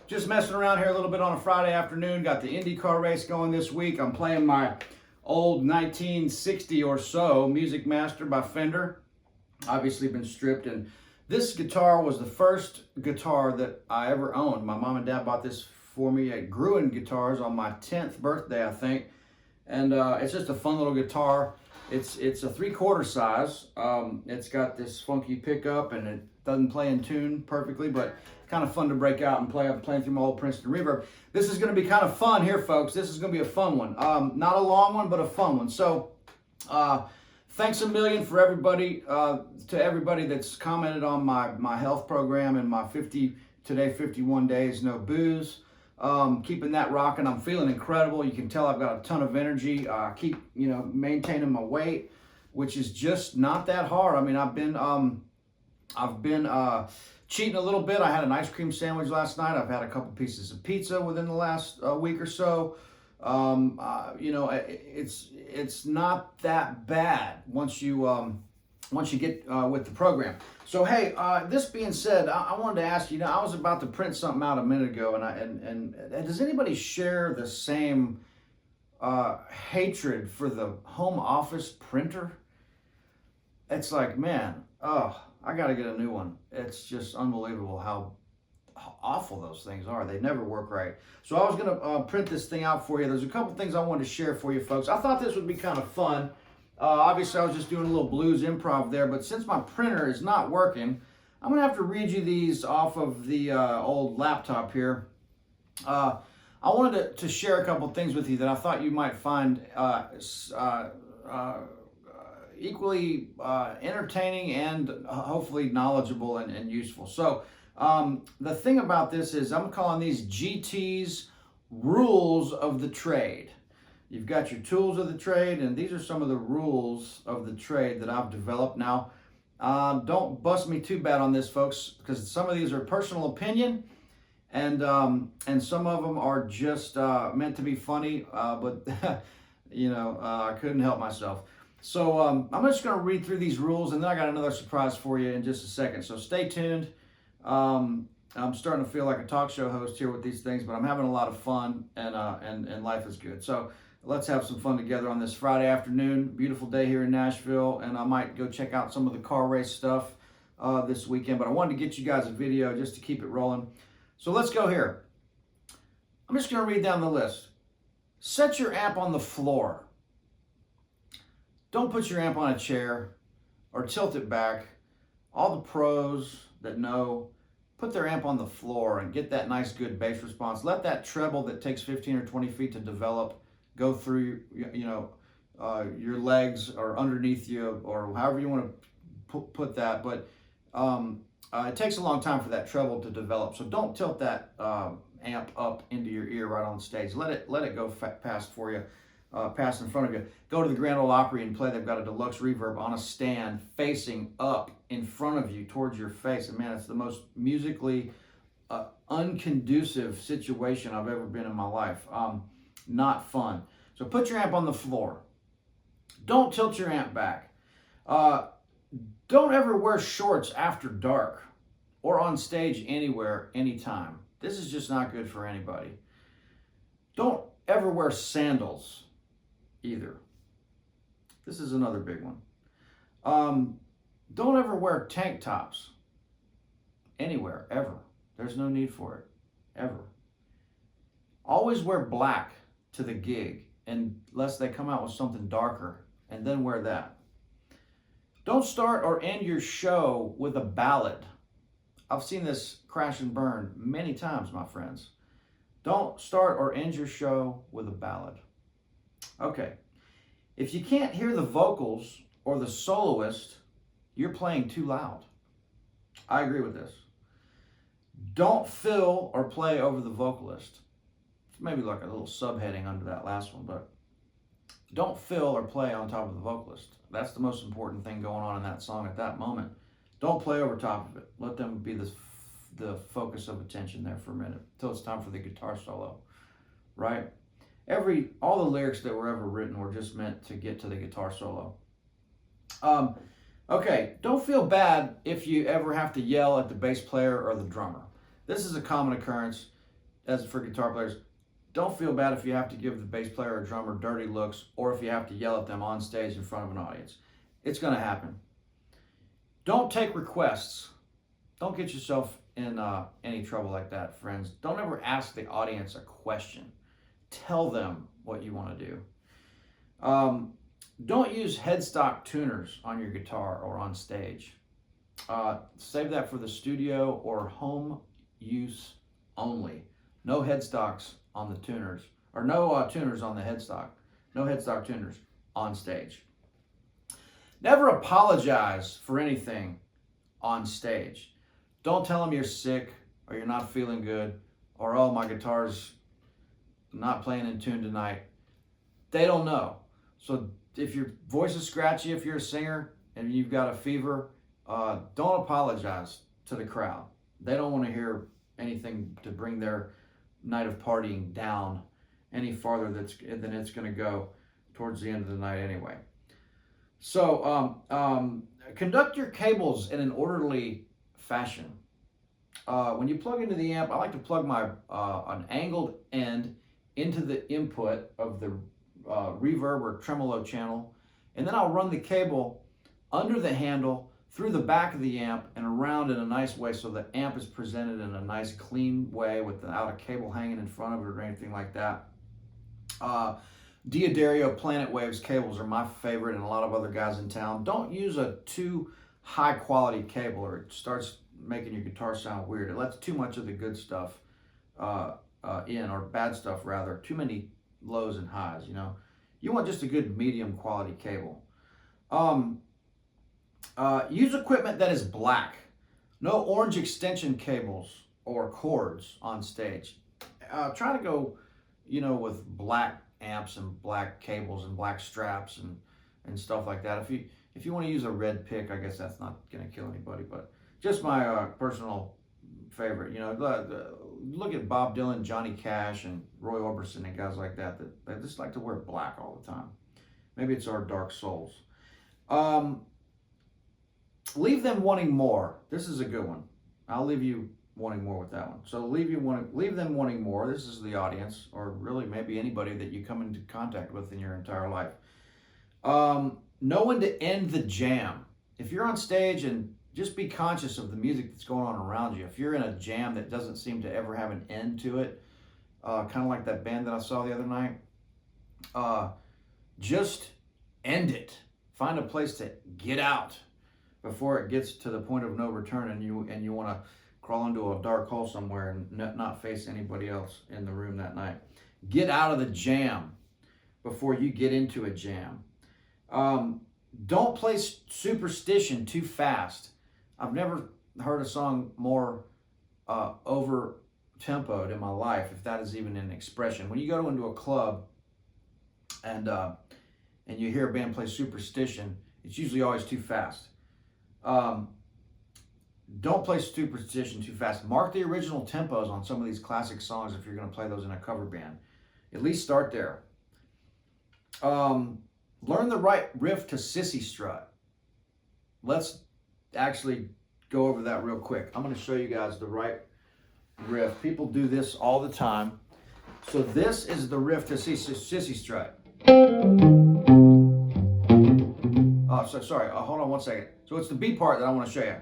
Just messing around here a little bit on a Friday afternoon. Got the IndyCar race going this week. I'm playing my old 1960 or so Music Master by Fender. Obviously been stripped, and this guitar was the first guitar that I ever owned. My mom and dad bought this for me at Gruen Guitars on my 10th birthday, I think. And it's just a fun little guitar. It's a 3/4 size. It's got this funky pickup, and it doesn't play in tune perfectly, but kind of fun to break out and play. I'm playing through my old Princeton Reverb. This is going to be kind of fun here, folks. This is going to be a fun one. Not a long one, but a fun one. So thanks a million for everybody, to everybody that's commented on my health program and my 51 days no booze. Keeping that rocking. I'm feeling incredible. You can tell I've got a ton of energy. Keep maintaining my weight, which is just not that hard. I mean, I've been cheating a little bit. I had an ice cream sandwich last night. I've had a couple pieces of pizza within the last week or so. It's not that bad once you get with the program. So hey, this being said, I wanted to ask you. I was about to print something out a minute ago, and does anybody share the same hatred for the home office printer? It's like, man, I got to get a new one. It's just unbelievable how awful those things are. They never work right. So I was going to print this thing out for you. There's a couple things I wanted to share for you folks. I thought this would be kind of fun. Obviously, I was just doing a little blues improv there, but since my printer is not working, I'm going to have to read you these off of the old laptop here. I wanted to share a couple things with you that I thought you might find equally entertaining and hopefully knowledgeable and useful. So the thing about this is I'm calling these GT's rules of the trade. You've got your tools of the trade, and these are some of the rules of the trade that I've developed. Now, don't bust me too bad on this, folks, because some of these are personal opinion, and some of them are just meant to be funny, but I couldn't help myself. So I'm just going to read through these rules, and then I got another surprise for you in just a second. So stay tuned. I'm starting to feel like a talk show host here with these things, but I'm having a lot of fun, and life is good. So let's have some fun together on this Friday afternoon. Beautiful day here in Nashville, and I might go check out some of the car race stuff this weekend, but I wanted to get you guys a video just to keep it rolling. So let's go here. I'm just going to read down the list. Set your amp on the floor. Don't put your amp on a chair or tilt it back. All the pros that know, put their amp on the floor and get that nice good bass response. Let that treble that takes 15 or 20 feet to develop go through your legs or underneath you, or however you want to put that. But it takes a long time for that treble to develop. So don't tilt that amp up into your ear right on stage. Let it go past for you. Pass in front of you. Go to the Grand Ole Opry and play. They've got a deluxe reverb on a stand facing up in front of you towards your face. And man, it's the most musically unconducive situation I've ever been in my life. Not fun. So put your amp on the floor. Don't tilt your amp back. Don't ever wear shorts after dark or on stage anywhere, anytime. This is just not good for anybody. Don't ever wear sandals either. This is another big one. Don't ever wear tank tops anywhere, ever. There's no need for it, ever. Always wear black to the gig, unless they come out with something darker, and then wear that. Don't start or end your show with a ballad. I've seen this crash and burn many times, my friends. Don't start or end your show with a ballad. Okay, if you can't hear the vocals or the soloist, you're playing too loud. I agree with this. Don't fill or play over the vocalist. Maybe like a little subheading under that last one, but don't fill or play on top of the vocalist. That's the most important thing going on in that song at that moment. Don't play over top of it. Let them be the focus of attention there for a minute until it's time for the guitar solo, right? All the lyrics that were ever written were just meant to get to the guitar solo. Okay, don't feel bad if you ever have to yell at the bass player or the drummer. This is a common occurrence. as for guitar players, don't feel bad if you have to give the bass player or drummer dirty looks, or if you have to yell at them on stage in front of an audience. It's going to happen. Don't take requests. Don't get yourself in any trouble like that, friends. Don't ever ask the audience a question. Tell them what you want to do. Don't use headstock tuners on your guitar or on stage. Save that for the studio or home use only. No headstocks on the tuners, or no tuners on the headstock. No headstock tuners on stage. Never apologize for anything on stage. Don't tell them you're sick or you're not feeling good or, oh, my guitar's not playing in tune tonight. They don't know. So if your voice is scratchy, if you're a singer and you've got a fever, don't apologize to the crowd. They don't want to hear anything to bring their night of partying down any farther than it's going to go towards the end of the night anyway. So conduct your cables in an orderly fashion. When you plug into the amp, I like to plug my an angled end into the input of the reverb or tremolo channel, and then I'll run the cable under the handle, through the back of the amp, and around in a nice way so the amp is presented in a nice clean way without a cable hanging in front of it or anything like that. D'Addario Planet Waves cables are my favorite, and a lot of other guys in town. Don't use a too high quality cable or it starts making your guitar sound weird. It lets too much of the good stuff in, or bad stuff rather, too many lows and highs, you know. You want just a good medium quality cable. Use equipment that is black. No orange extension cables or cords on stage. Try to go, you know, with black amps and black cables and black straps and stuff like that. If you want to use a red pick, I guess that's not going to kill anybody, but just my personal favorite. You know, look at Bob Dylan, Johnny Cash, and Roy Orbison and guys like that they just like to wear black all the time. Maybe it's our dark souls. Leave them wanting more. This is a good one. I'll leave you wanting more with that one. So leave them wanting more. This is the audience, or really maybe anybody that you come into contact with in your entire life. Know when to end the jam. If you're on stage, and just be conscious of the music that's going on around you. If you're in a jam that doesn't seem to ever have an end to it, kind of like that band that I saw the other night, just end it. Find a place to get out before it gets to the point of no return, and you want to crawl into a dark hole somewhere and not face anybody else in the room that night. Get out of the jam before you get into a jam. Don't play Superstition too fast. I've never heard a song more over tempoed in my life, if that is even an expression. When you go into a club and you hear a band play Superstition, it's usually always too fast. Don't play Superstition too fast. Mark the original tempos on some of these classic songs if you're going to play those in a cover band. At least start there. Learn the right riff to Sissy Strut. Let's actually go over that real quick. I'm going to show you guys the right riff. People do this all the time. So this is the riff to Sissy Strut. Oh, so sorry. Hold on one second. So it's the B part that I want to show you.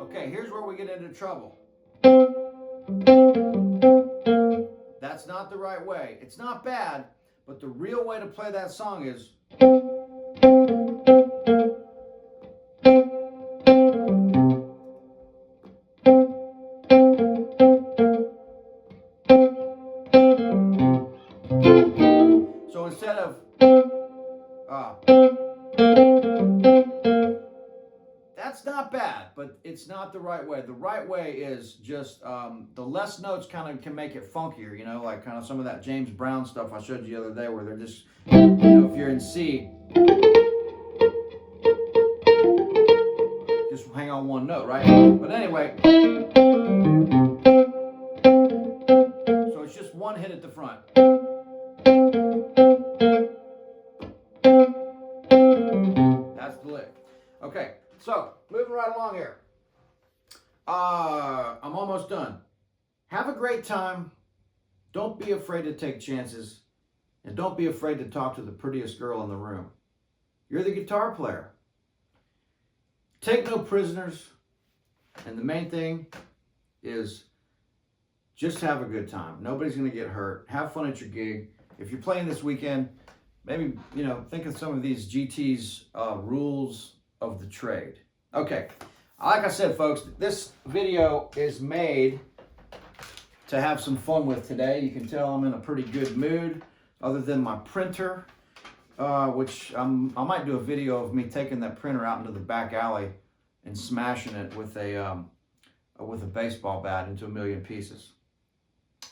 Okay, here's where we get into trouble. That's not the right way. It's not bad, but the real way to play that song is. So instead of that's not bad, but it's not the right way. The right way is just the less notes kind of can make it funkier, you know, like kind of some of that James Brown stuff I showed you the other day where they're just, you know, if you're in C, just hang on one note, right? But anyway, so it's just one hit at the front. That's the lick. Okay, so moving right along here. I'm almost done. Have a great time. Don't be afraid to take chances. And don't be afraid to talk to the prettiest girl in the room. You're the guitar player. Take no prisoners. And the main thing is just have a good time. Nobody's going to get hurt. Have fun at your gig. If you're playing this weekend, maybe, think of some of these GT's rules of the trade. Okay. Like I said, folks, this video is made to have some fun with today. You can tell I'm in a pretty good mood, other than my printer, which I might do a video of me taking that printer out into the back alley and smashing it with a baseball bat into a million pieces.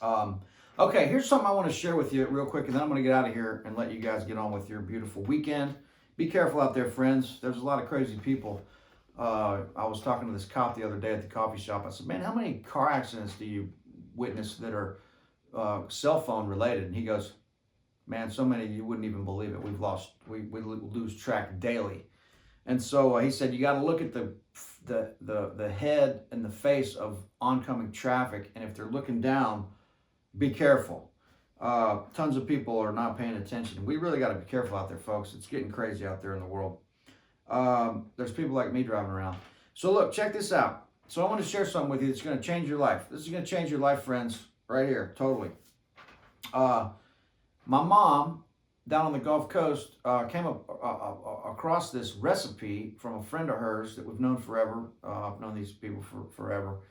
Okay, here's something I want to share with you real quick, and then I'm going to get out of here and let you guys get on with your beautiful weekend. Be careful out there, friends. There's a lot of crazy people. I was talking to this cop the other day at the coffee shop. I said, man, how many car accidents do you witness that are cell phone related? And he goes, man, so many you wouldn't even believe it. We lose track daily. And so he said, you got to look at the head and the face of oncoming traffic, and if they're looking down, be careful. Tons of people are not paying attention. We really got to be careful out there, folks. It's getting crazy out there in the world. There's people like me driving around. So look, check this out. So I want to share something with you that's going to change your life. This is going to change your life, friends, right here, totally. My mom down on the Gulf Coast came across this recipe from a friend of hers that we've known forever. I've known these people for forever,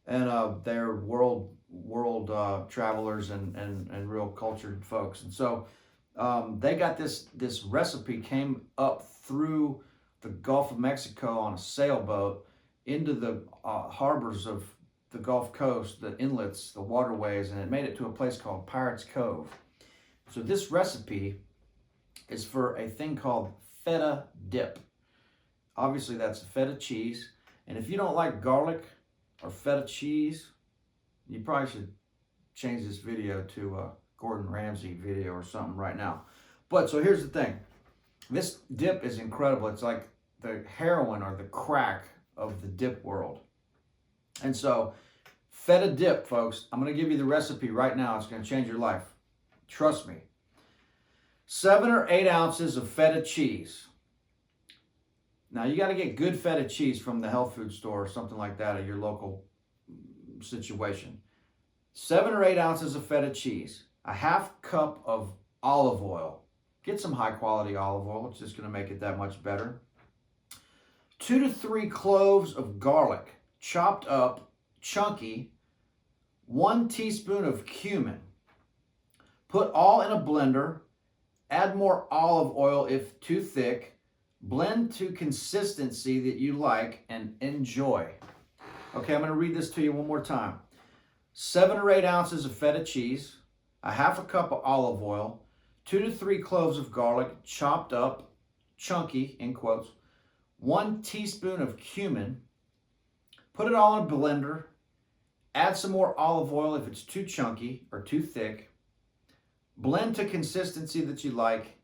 and they're world travelers and real cultured folks. And so they got this recipe, came up through the Gulf of Mexico on a sailboat into the harbors of the Gulf Coast, the inlets, the waterways, and it made it to a place called Pirates Cove. So this recipe is for a thing called Feta dip. Obviously that's Feta cheese. And if you don't like garlic or Feta cheese, you probably should change this video to a Gordon Ramsay video or something right now. But so here's the thing. This dip is incredible. It's like the heroin or the crack of the dip world. And so Feta dip, folks, I'm going to give you the recipe right now. It's going to change your life. Trust me. 7 or 8 ounces of Feta cheese. Now, you got to get good Feta cheese from the health food store or something like that at your local situation. 7 or 8 ounces of Feta cheese. A half cup of olive oil. Get some high quality olive oil. It's just going to make it that much better. 2 to 3 cloves of garlic, chopped up, chunky. 1 teaspoon of cumin. Put all in a blender. Add more olive oil if too thick. Blend to consistency that you like and enjoy. Okay, I'm going to read this to you one more time. 7 or 8 ounces of Feta cheese, a half a cup of olive oil, 2 to 3 cloves of garlic, chopped up, chunky, in quotes, 1 teaspoon of cumin. Put it all in a blender. Add some more olive oil if it's too chunky or too thick. Blend to a consistency that you like.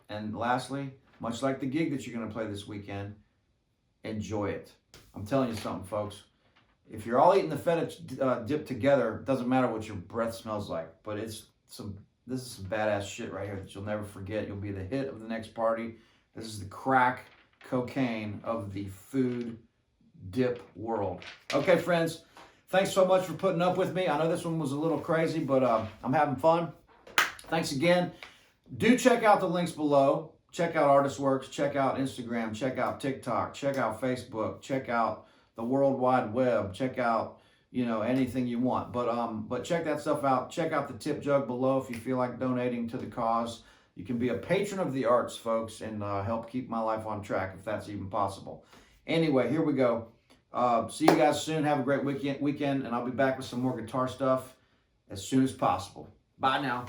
And lastly, much like the gig that you're going to play this weekend, enjoy it. I'm telling you something, folks. If you're all eating the Feta dip together, it doesn't matter what your breath smells like. But this is some badass shit right here that you'll never forget. You'll be the hit of the next party. This is the crack cocaine of the food dip world. Okay, friends. Thanks so much for putting up with me. I know this one was a little crazy, but I'm having fun. Thanks again. Do check out the links below. Check out ArtistWorks. Check out Instagram. Check out TikTok. Check out Facebook. Check out the World Wide Web. Check out, anything you want. But check that stuff out. Check out the tip jug below if you feel like donating to the cause. You can be a patron of the arts, folks, and help keep my life on track if that's even possible. Anyway, here we go. See you guys soon. Have a great weekend, and I'll be back with some more guitar stuff as soon as possible. Bye now.